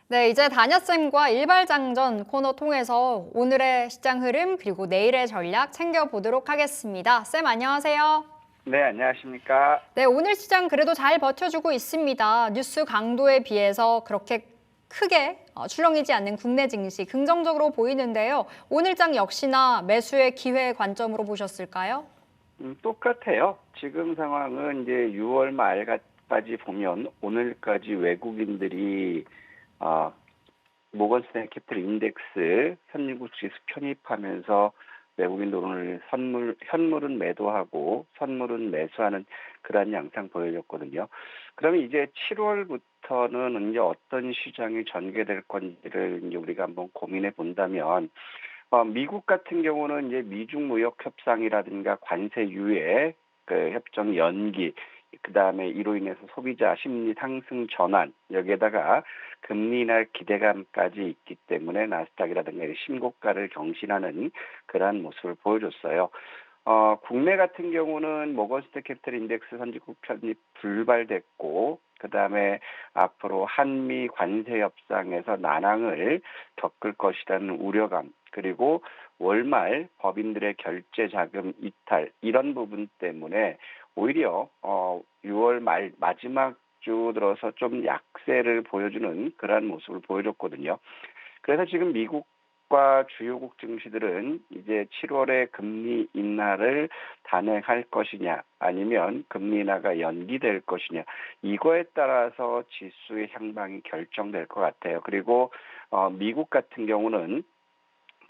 네, 이제 다녀쌤과 일발장전 코너 통해서 오늘의 시장 흐름 그리고 내일의 전략 챙겨보도록 하겠습니다. 쌤 안녕하세요. 네, 안녕하십니까. 네, 오늘 시장 그래도 잘 버텨주고 있습니다. 뉴스 강도에 비해서 그렇게 크게 출렁이지 않는 국내 증시 긍정적으로 보이는데요. 오늘 장 역시나 매수의 기회 관점으로 보셨을까요? 똑같아요. 지금 상황은 이제 6월 말까지 보면 오늘까지 외국인들이 어, 모건스탠리 캐피털 인덱스 선진국 지수 편입하면서 외국인들 오늘 현물은 매도하고 선물은 매수하는 그런 양상 보여줬거든요. 그러면 이제 7월부터는 이제 어떤 시장이 전개될 건지를 이제 우리가 한번 고민해 본다면 미국 같은 경우는 이제 미중 무역 협상이라든가 관세 유예, 그 협정 연기, 그 다음에 이로 인해서 소비자 심리 상승 전환, 여기에다가 금리 인하 기대감까지 있기 때문에 나스닥이라든가 신고가를 경신하는 그러한 모습을 보여줬어요. 국내 같은 경우는 모건스탠 캐피털 인덱스 선진국 편입 불발됐고, 그 다음에 앞으로 한미 관세 협상에서 난항을 겪을 것이라는 우려감, 그리고 월말 법인들의 결제 자금 이탈, 이런 부분 때문에 오히려 6월 말 마지막 주 들어서 좀 약세를 보여주는 그러한 모습을 보여줬거든요. 그래서 지금 미국과 주요국 증시들은 이제 7월에 금리 인하를 단행할 것이냐, 아니면 금리 인하가 연기될 것이냐, 이거에 따라서 지수의 향방이 결정될 것 같아요. 그리고 미국 같은 경우는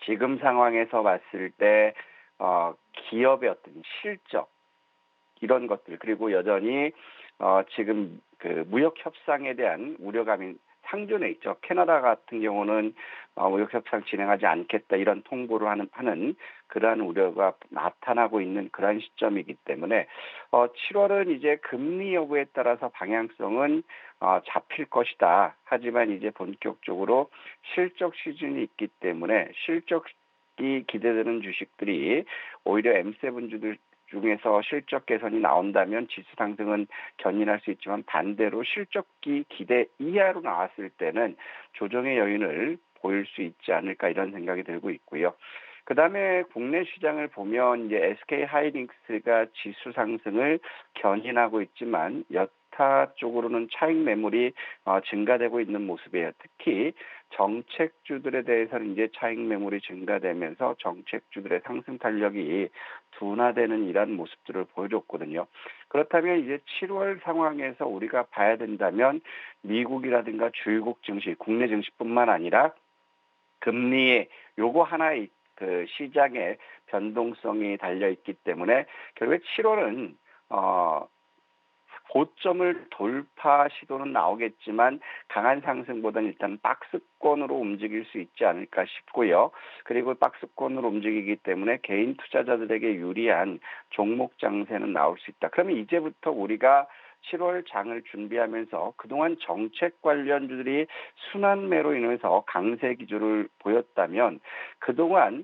지금 상황에서 봤을 때 기업의 어떤 실적, 이런 것들, 그리고 여전히 지금 그 무역 협상에 대한 우려감이 상존해 있죠. 캐나다 같은 경우는 무역 협상 진행하지 않겠다, 이런 통보를 하는 그러한 우려가 나타나고 있는 그러한 시점이기 때문에 7월은 이제 금리 여부에 따라서 방향성은 잡힐 것이다. 하지만 이제 본격적으로 실적 시즌이 있기 때문에 실적이 기대되는 주식들이 오히려 M7주들 중에서 실적 개선이 나온다면 지수 상승은 견인할 수 있지만, 반대로 실적이 기대 이하로 나왔을 때는 조정의 여인을 보일 수 있지 않을까, 이런 생각이 들고 있고요. 그다음에 국내 시장을 보면 이제 SK 하이닉스가 지수 상승을 견인하고 있지만 여타 쪽으로는 차익 매물이 증가되고 있는 모습이에요. 특히 정책주들에 대해서는 이제 차익 매물이 증가되면서 정책주들의 상승 탄력이 둔화되는 이런 모습들을 보여줬거든요. 그렇다면 이제 7월 상황에서 우리가 봐야 된다면 미국이라든가 주요국 증시, 국내 증시뿐만 아니라 금리의 요거 하나의 그 시장의 변동성이 달려 있기 때문에 결국에 7월은 고점을 돌파 시도는 나오겠지만 강한 상승보다는 일단 박스권으로 움직일 수 있지 않을까 싶고요. 그리고 박스권으로 움직이기 때문에 개인 투자자들에게 유리한 종목 장세는 나올 수 있다. 그러면 이제부터 우리가 7월 장을 준비하면서 그동안 정책 관련주들이 순환매로 인해서 강세 기조를 보였다면, 그동안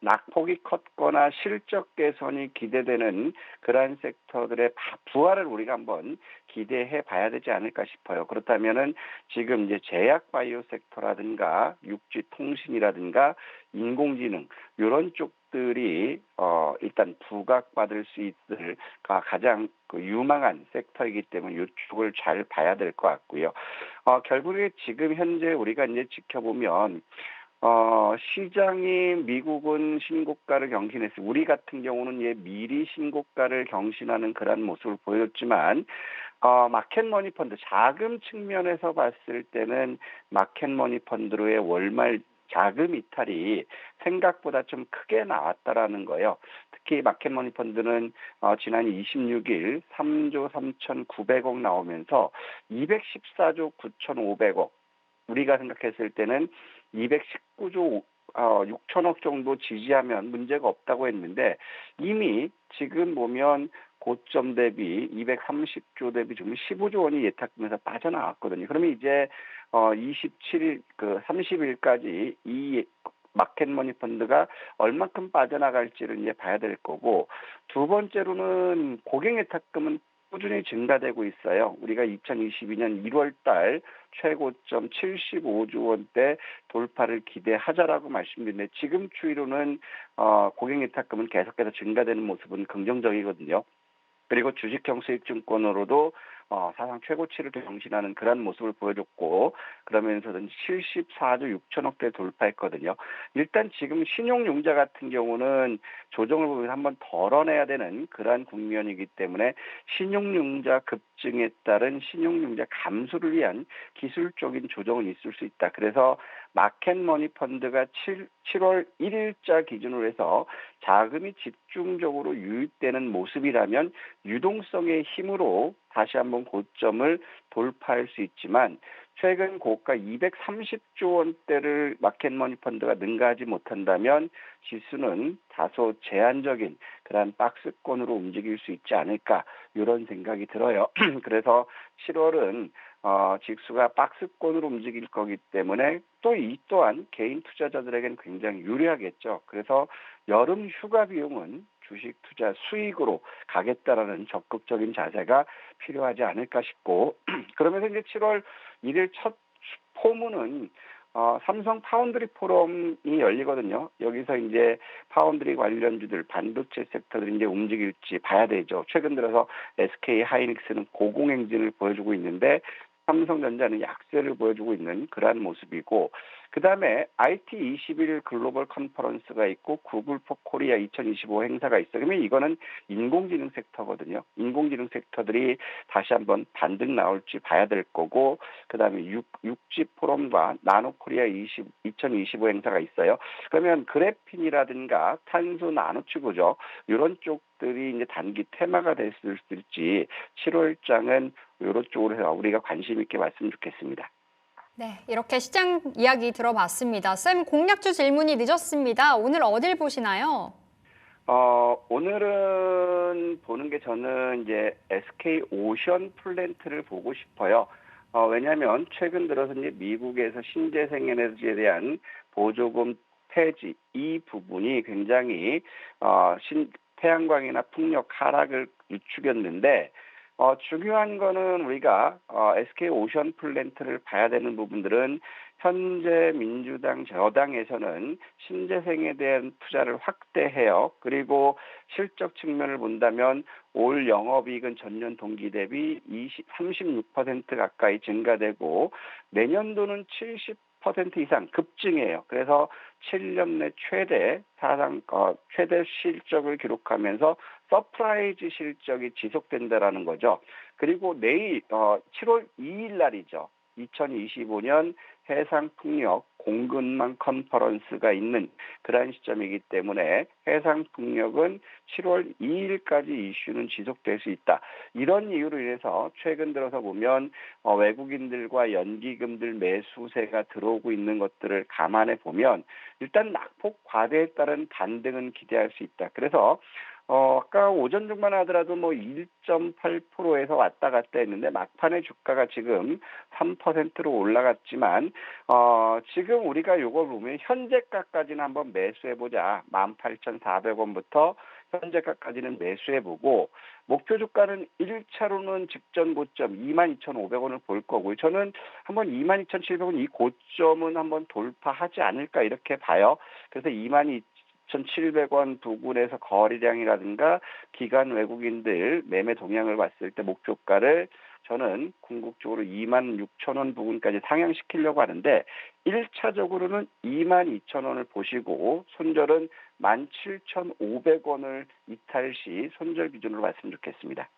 낙폭이 컸거나 실적 개선이 기대되는 그러한 섹터들의 부활을 우리가 한번 기대해 봐야 되지 않을까 싶어요. 그렇다면은 지금 이제 제약 바이오 섹터라든가 육지 통신이라든가 인공지능, 이런 쪽들이 일단 부각받을 수 있을 가장 그 유망한 섹터이기 때문에 이쪽을 잘 봐야 될 것 같고요. 결국에 지금 현재 우리가 이제 지켜보면 시장이 미국은 신고가를 경신했어요. 우리 같은 경우는 미리 신고가를 경신하는 그런 모습을 보였지만, 마켓머니 펀드, 자금 측면에서 봤을 때는 마켓머니 펀드로의 월말 자금 이탈이 생각보다 좀 크게 나왔다라는 거예요. 특히 마켓머니 펀드는 지난 26일 3조 3,900억 나오면서 214조 9,500억, 우리가 생각했을 때는 219조 6천억 정도 지지하면 문제가 없다고 했는데, 이미 지금 보면 고점 대비 230조 대비 좀 15조 원이 예탁금에서 빠져나왔거든요. 그러면 이제 27일, 30일까지 이 마켓머니 펀드가 얼만큼 빠져나갈지를 이제 봐야 될 거고, 두 번째로는 고객 예탁금은 꾸준히 증가되고 있어요. 우리가 2022년 1월 달 최고점 75조 원대 돌파를 기대하자라고 말씀드렸는데 지금 추이로는 고객예탁금은 계속해서 증가되는 모습은 긍정적이거든요. 그리고 주식형 수익증권으로도 사상 최고치를 경신하는 그런 모습을 보여줬고 그러면서는 74조 6천억대 돌파했거든요. 일단 지금 신용융자 같은 경우는 조정을 보면 한번 덜어내야 되는 그러한 국면이기 때문에 신용융자 급증에 따른 신용융자 감소를 위한 기술적인 조정은 있을 수 있다. 그래서 마켓머니 펀드가 7월 1일자 기준으로 해서 자금이 집중적으로 유입되는 모습이라면 유동성의 힘으로 다시 한번 고점을 돌파할 수 있지만 최근 고가 230조 원대를 마켓머니 펀드가 능가하지 못한다면 지수는 다소 제한적인 그러한 박스권으로 움직일 수 있지 않을까 이런 생각이 들어요. 그래서 7월은 지수가 박스권으로 움직일 거기 때문에 또 이 또한 개인 투자자들에게는 굉장히 유리하겠죠. 그래서 여름 휴가 비용은 주식 투자 수익으로 가겠다라는 적극적인 자세가 필요하지 않을까 싶고 그러면서 이제 7월 1일 첫 포문은 삼성 파운드리 포럼이 열리거든요. 여기서 이제 파운드리 관련주들 반도체 섹터들이 이제 움직일지 봐야 되죠. 최근 들어서 SK 하이닉스는 고공행진을 보여주고 있는데 삼성전자는 약세를 보여주고 있는 그러한 모습이고 그다음에 IT21 글로벌 컨퍼런스가 있고 구글 포 코리아 2025 행사가 있어요. 그러면 이거는 인공지능 섹터거든요. 인공지능 섹터들이 다시 한번 반등 나올지 봐야 될 거고 그다음에 6G 포럼과 나노 코리아 2025 행사가 있어요. 그러면 그래핀이라든가 탄소 나노튜브죠. 이런 쪽들이 이제 단기 테마가 될 수 있을지 7월장은 이런 쪽으로 해서 우리가 관심 있게 봤으면 좋겠습니다. 네, 이렇게 시장 이야기 들어봤습니다. 쌤, 공략주 질문이 늦었습니다. 오늘 어딜 보시나요? 오늘은 보는 게 저는 이제 SK 오션 플랜트를 보고 싶어요. 왜냐하면 최근 들어서 이제 미국에서 신재생 에너지에 대한 보조금 폐지 이 부분이 굉장히 태양광이나 풍력 하락을 위축했는데 중요한 거는 우리가 SK 오션 플랜트를 봐야 되는 부분들은 현재 민주당 여당에서는 신재생에 대한 투자를 확대해요. 그리고 실적 측면을 본다면 올 영업이익은 전년 동기 대비 36% 가까이 증가되고 내년도는 70% 이상 급증해요. 그래서 7년 내 최대 실적을 기록하면서 서프라이즈 실적이 지속된다라는 거죠. 그리고 내일 7월 2일 날이죠. 2025년 해상풍력 공급망 컨퍼런스가 있는 그러한 시점이기 때문에 해상풍력은 7월 2일까지 이슈는 지속될 수 있다. 이런 이유로 인해서 최근 들어서 보면 외국인들과 연기금들 매수세가 들어오고 있는 것들을 감안해 보면 일단 낙폭 과대에 따른 반등은 기대할 수 있다. 그래서 아까 오전 중만 하더라도 뭐 1.8%에서 왔다 갔다 했는데 막판에 주가가 지금 3%로 올라갔지만 지금 우리가 요걸 보면 현재가까지는 한번 매수해보자. 18,400원부터 현재가까지는 매수해보고 목표 주가는 1차로는 직전 고점 22,500원을 볼 거고요. 저는 한번 22,700원 이 고점은 한번 돌파하지 않을까 이렇게 봐요. 그래서 22,700원 부근에서 거래량이라든가 기관 외국인들 매매 동향을 봤을 때 목표가를 저는 궁극적으로 26,000원 부근까지 상향시키려고 하는데 1차적으로는 22,000원을 보시고 손절은 17,500원을 이탈 시 손절 기준으로 봤으면 좋겠습니다.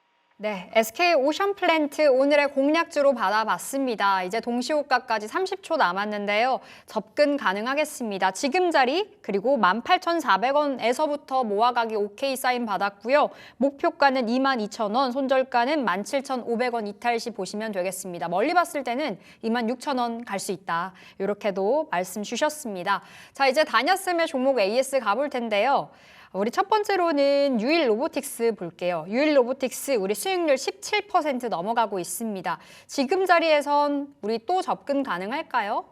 네, SK 오션 플랜트 오늘의 공략주로 받아봤습니다. 이제 동시호가까지 30초 남았는데요. 접근 가능하겠습니다. 지금 자리 그리고 18,400원에서부터 모아가기 오케이 사인 받았고요. 목표가는 22,000원, 손절가는 17,500원 이탈 시 보시면 되겠습니다. 멀리 봤을 때는 26,000원 갈 수 있다. 이렇게도 말씀 주셨습니다. 자, 이제 다냐쌤의 종목 AS 가볼 텐데요. 우리 첫 번째로는 유일 로보틱스 볼게요. 유일 로보틱스 우리 수익률 17% 넘어가고 있습니다. 지금 자리에선 우리 또 접근 가능할까요?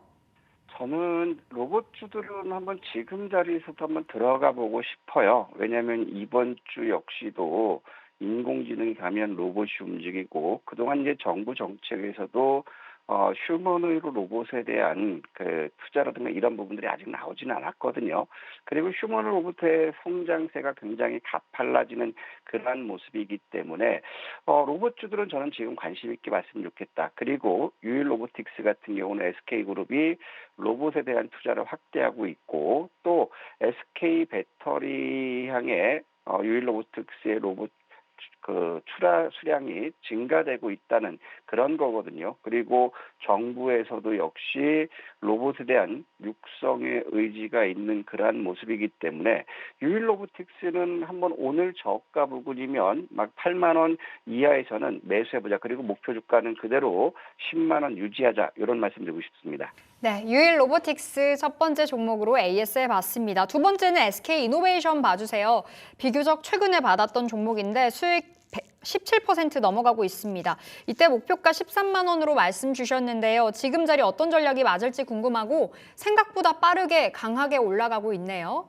저는 로봇주들은 한번 지금 자리에서도 한번 들어가 보고 싶어요. 왜냐하면 이번 주 역시도 인공지능이 가면 로봇이 움직이고 그동안 이제 정부 정책에서도 휴머노이드 로봇에 대한 그 투자라든가 이런 부분들이 아직 나오지는 않았거든요. 그리고 휴머노 로봇의 성장세가 굉장히 가팔라지는 그러한 모습이기 때문에 로봇주들은 저는 지금 관심 있게 봤으면 좋겠다. 그리고 유일 로보틱스 같은 경우는 SK그룹이 로봇에 대한 투자를 확대하고 있고 또 SK 배터리 향해 유일 로보틱스의 로봇 그 수량이 증가되고 있다는 그런 거거든요. 그리고 정부에서도 역시 로봇에 대한 육성의 의지가 있는 그러한 모습이기 때문에 유일 로보틱스는 한번 오늘 저가 부근이면 막 8만 원 이하에서는 매수해보자. 그리고 목표 주가는 그대로 10만 원 유지하자. 이런 말씀 드리고 싶습니다. 네, 유일 로보틱스 첫 번째 종목으로 AS 해봤습니다. 두 번째는 SK 이노베이션 봐주세요. 비교적 최근에 받았던 종목인데 수익 17% 넘어가고 있습니다. 이때 목표가 13만 원으로 말씀 주셨는데요. 지금 자리 어떤 전략이 맞을지 궁금하고 생각보다 빠르게 강하게 올라가고 있네요.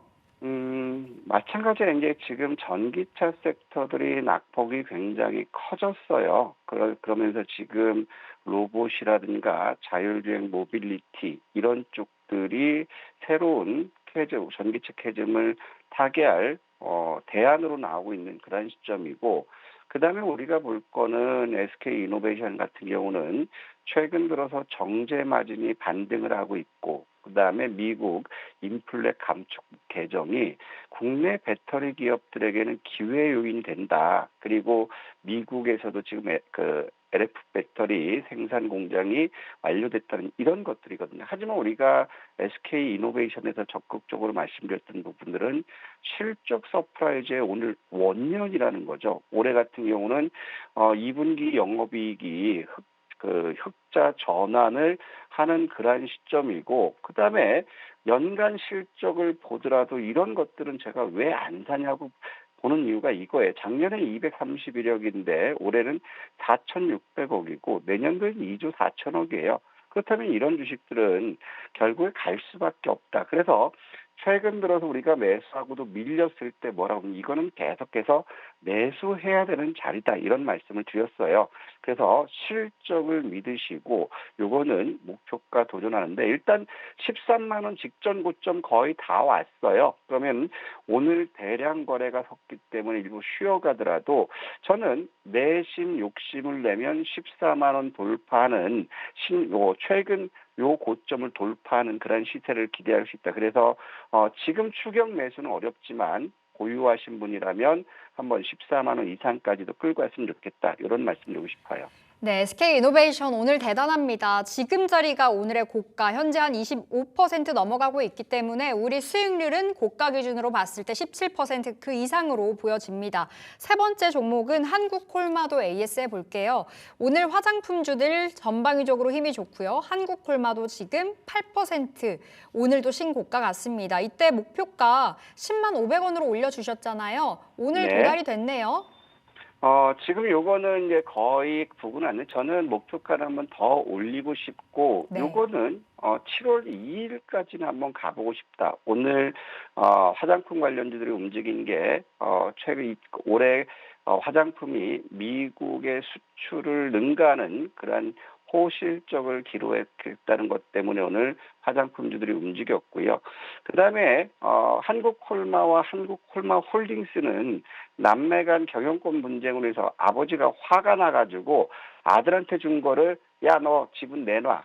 마찬가지로 이제 지금 전기차 섹터들이 낙폭이 굉장히 커졌어요. 그러면서 지금 로봇이라든가 자율주행 모빌리티 이런 쪽들이 새로운 전기차 캐즘을 타개할 대안으로 나오고 있는 그런 시점이고 그다음에 우리가 볼 거는 SK 이노베이션 같은 경우는 최근 들어서 정제 마진이 반등을 하고 있고 그다음에 미국 인플레 감축 개정이 국내 배터리 기업들에게는 기회 요인이 된다. 그리고 미국에서도 지금 LF 배터리 생산 공장이 완료됐다는 이런 것들이거든요. 하지만 우리가 SK 이노베이션에서 적극적으로 말씀드렸던 부분들은 실적 서프라이즈의 오늘 원년이라는 거죠. 올해 같은 경우는 2분기 영업이익이 흑자 전환을 하는 그러한 시점이고 그다음에 연간 실적을 보더라도 이런 것들은 제가 왜 안 사냐고 보는 이유가 이거예요. 작년에 231억인데 올해는 4,600억이고 내년도엔 2조 4천억이에요. 그렇다면 이런 주식들은 결국에 갈 수밖에 없다. 그래서 최근 들어서 우리가 매수하고도 밀렸을 때 뭐라고 하면 이거는 계속해서 매수해야 되는 자리다 이런 말씀을 드렸어요. 그래서 실적을 믿으시고 요거는 목표가 도전하는데 일단 13만 원 직전 고점 거의 다 왔어요. 그러면 오늘 대량 거래가 섰기 때문에 일부 쉬어가더라도 저는 내심 욕심을 내면 14만 원 돌파하는 최근 요 고점을 돌파하는 그런 시세를 기대할 수 있다. 그래서 지금 추격 매수는 어렵지만 보유하신 분이라면 한번 14만 원 이상까지도 끌고 왔으면 좋겠다. 이런 말씀 드리고 싶어요. 네, SK 이노베이션 오늘 대단합니다. 지금 자리가 오늘의 고가, 현재 한 25% 넘어가고 있기 때문에 우리 수익률은 고가 기준으로 봤을 때 17% 그 이상으로 보여집니다. 세 번째 종목은 한국콜마도 AS 해볼게요. 오늘 화장품주들 전방위적으로 힘이 좋고요. 한국콜마도 지금 8% 오늘도 신고가 같습니다. 이때 목표가 10만 500원으로 올려주셨잖아요. 오늘 네. 도달이 됐네요. 지금 요거는 이제 거의 부근 안에 저는 목표가를 한번 더 올리고 싶고, 네. 요거는 7월 2일까지는 한번 가보고 싶다. 오늘 화장품 관련주들이 움직인 게 최근 올해 화장품이 미국의 수출을 능가하는 그러한 호실적을 기록했다는 것 때문에 오늘 화장품주들이 움직였고요. 그다음에 한국콜마와 한국콜마 홀딩스는 남매 간 경영권 분쟁으로 해서 아버지가 화가 나가지고 아들한테 준 거를 야, 너 지분 내놔.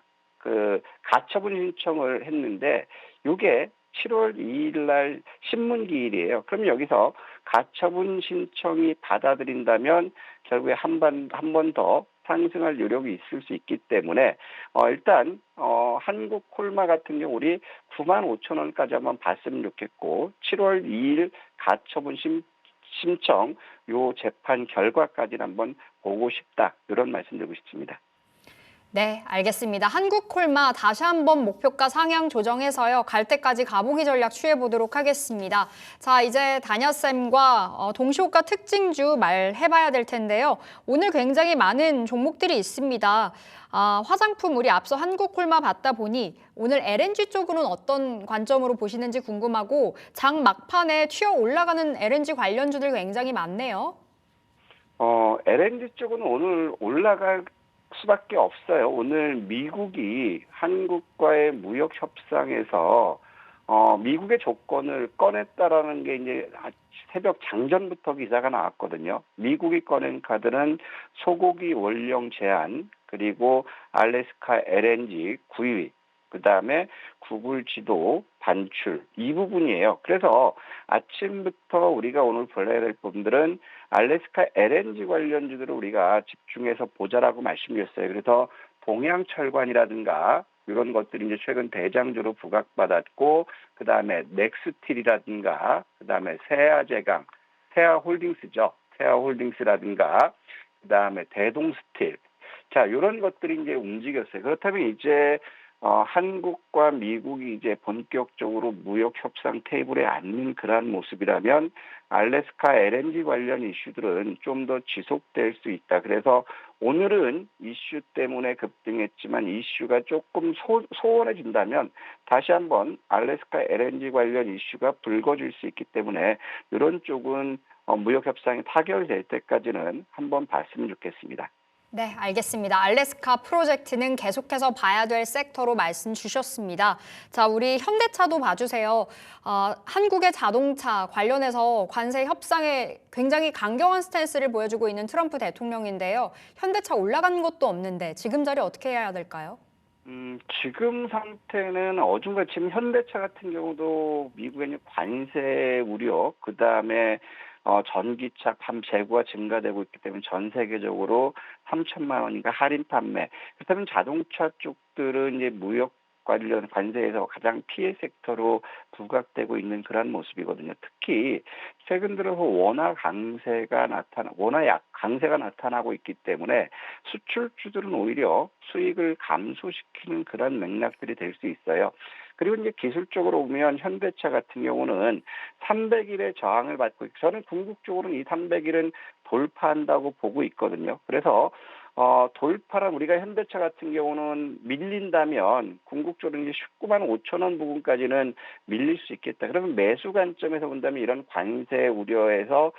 가처분 신청을 했는데 이게 7월 2일 날 신문기일이에요. 그럼 여기서 가처분 신청이 받아들인다면 결국에 한 번 더 상승할 여력이 있을 수 있기 때문에 일단 한국콜마 같은 경우 우리 9만 5천 원까지 한번 봤으면 좋겠고 7월 2일 가처분 신청 요 재판 결과까지는 한번 보고 싶다. 이런 말씀드리고 싶습니다. 네, 알겠습니다. 한국콜마 다시 한번 목표가 상향 조정해서요. 갈 때까지 가보기 전략 취해보도록 하겠습니다. 자, 이제 다녀쌤과 동시호가 특징주 말해봐야 될 텐데요. 오늘 굉장히 많은 종목들이 있습니다. 화장품 우리 앞서 한국콜마 봤다 보니 오늘 LNG 쪽으로는 어떤 관점으로 보시는지 궁금하고 장 막판에 튀어 올라가는 LNG 관련주들 굉장히 많네요. LNG 쪽은 오늘 올라갈 수밖에 없어요. 오늘 미국이 한국과의 무역 협상에서 미국의 조건을 꺼냈다라는 게 이제 새벽 장전부터 기사가 나왔거든요. 미국이 꺼낸 카드는 소고기 원령 제한, 그리고 알래스카 LNG 구입, 그다음에 구글 지도 반출 이 부분이에요. 그래서 아침부터 우리가 오늘 볼래야 될 부분들은 알래스카 LNG 관련주들을 우리가 집중해서 보자라고 말씀드렸어요. 그래서 동양철관이라든가 이런 것들이 이제 최근 대장주로 부각받았고, 그다음에 넥스틸이라든가, 그다음에 세아제강, 세아홀딩스죠. 세아홀딩스라든가, 그다음에 대동스틸. 자, 이런 것들이 이제 움직였어요. 그렇다면 이제 한국과 미국이 이제 본격적으로 무역 협상 테이블에 앉는 그러한 모습이라면 알래스카 LNG 관련 이슈들은 좀 더 지속될 수 있다. 그래서 오늘은 이슈 때문에 급등했지만 이슈가 조금 소원해진다면 다시 한번 알래스카 LNG 관련 이슈가 불거질 수 있기 때문에 이런 쪽은 무역 협상이 타결될 때까지는 한번 봤으면 좋겠습니다. 네, 알겠습니다. 알래스카 프로젝트는 계속해서 봐야 될 섹터로 말씀 주셨습니다. 자, 우리 현대차도 봐주세요. 한국의 자동차 관련해서 관세 협상에 굉장히 강경한 스탠스를 보여주고 있는 트럼프 대통령인데요. 현대차 올라간 것도 없는데 지금 자리 어떻게 해야 될까요? 지금 상태는 어중간하지만 현대차 같은 경우도 미국의 이제 관세 우려, 그 다음에 전기차 재고가 증가되고 있기 때문에 전 세계적으로 3천만 원인가 할인 판매. 그렇다면 자동차 쪽들은 이제 무역 관련 관세에서 가장 피해 섹터로 부각되고 있는 그런 모습이거든요. 특히 최근 들어서 강세가 나타나고 있기 때문에 수출주들은 오히려 수익을 감소시키는 그런 맥락들이 될 수 있어요. 그리고 이제 기술적으로 보면 현대차 같은 경우는 300일의 저항을 받고 있고, 저는 궁극적으로는 이 300일은 돌파한다고 보고 있거든요. 그래서 돌파란 우리가 현대차 같은 경우는 밀린다면 궁극적으로 이제 19만 5천 원 부분까지는 밀릴 수 있겠다. 그러면 매수 관점에서 본다면 이런 관세 우려에서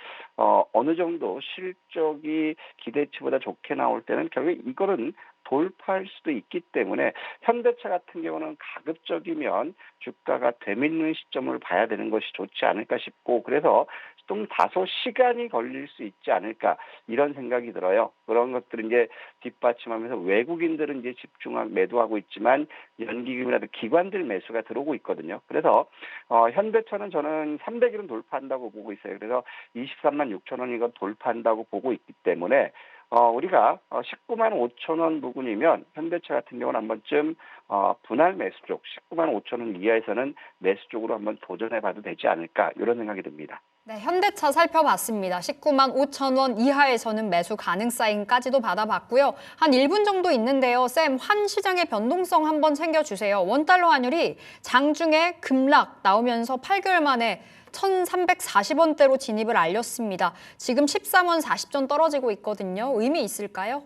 어느 정도 실적이 기대치보다 좋게 나올 때는 결국 이거는 돌파할 수도 있기 때문에 현대차 같은 경우는 가급적이면 주가가 되밀는 시점을 봐야 되는 것이 좋지 않을까 싶고, 그래서 좀 다소 시간이 걸릴 수 있지 않을까 이런 생각이 들어요. 그런 것들은 이제 뒷받침하면서 외국인들은 이제 매도하고 있지만 연기금이라도 기관들 매수가 들어오고 있거든요. 그래서 현대차는 저는 300일은 돌파한다고 보고 있어요. 그래서 23만 6천 원 이건 돌파한다고 보고 있기 때문에 우리가 19만 5천 원 부근이면 현대차 같은 경우는 한 번쯤 분할 매수 쪽 19만 5천 원 이하에서는 매수 쪽으로 한번 도전해봐도 되지 않을까 이런 생각이 듭니다. 네, 현대차 살펴봤습니다. 19만 5천 원 이하에서는 매수 가능 사인까지도 받아봤고요. 한 1분 정도 있는데요. 쌤, 환 시장의 변동성 한번 챙겨주세요. 원달러 환율이 장중에 급락 나오면서 8개월 만에 1,340원대로 진입을 알렸습니다. 지금 13원 40전 떨어지고 있거든요. 의미 있을까요?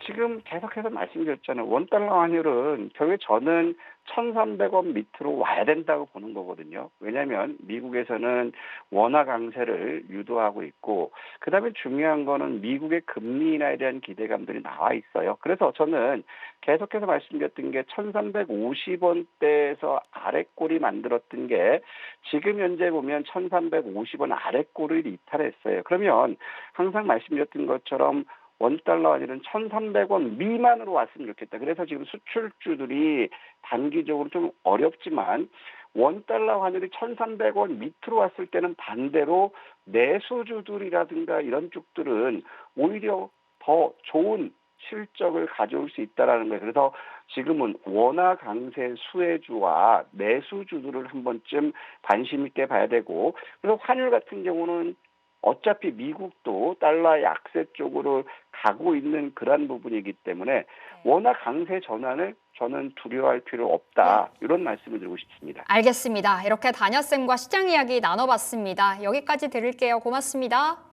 지금 계속해서 말씀드렸잖아요. 원달러 환율은 결국에 저는 1,300원 밑으로 와야 된다고 보는 거거든요. 왜냐하면 미국에서는 원화 강세를 유도하고 있고, 그다음에 중요한 거는 미국의 금리 인하에 대한 기대감들이 나와 있어요. 그래서 저는 계속해서 말씀드렸던 게 1,350원대에서 아래꼬리 만들었던 게 지금 현재 보면 1,350원 아래꼬리를 이탈했어요. 그러면 항상 말씀드렸던 것처럼 원달러 환율은 1,300원 미만으로 왔으면 좋겠다. 그래서 지금 수출주들이 단기적으로 좀 어렵지만 원달러 환율이 1,300원 밑으로 왔을 때는 반대로 내수주들이라든가 이런 쪽들은 오히려 더 좋은 실적을 가져올 수 있다라는 거예요. 그래서 지금은 원화 강세 수혜주와 내수주들을 한 번쯤 관심 있게 봐야 되고, 그래서 환율 같은 경우는 어차피 미국도 달러 약세 쪽으로 가고 있는 그런 부분이기 때문에 원화 강세 전환을 저는 두려워할 필요 없다. 이런 말씀을 드리고 싶습니다. 알겠습니다. 이렇게 다녀쌤과 시장 이야기 나눠봤습니다. 여기까지 들을게요. 고맙습니다.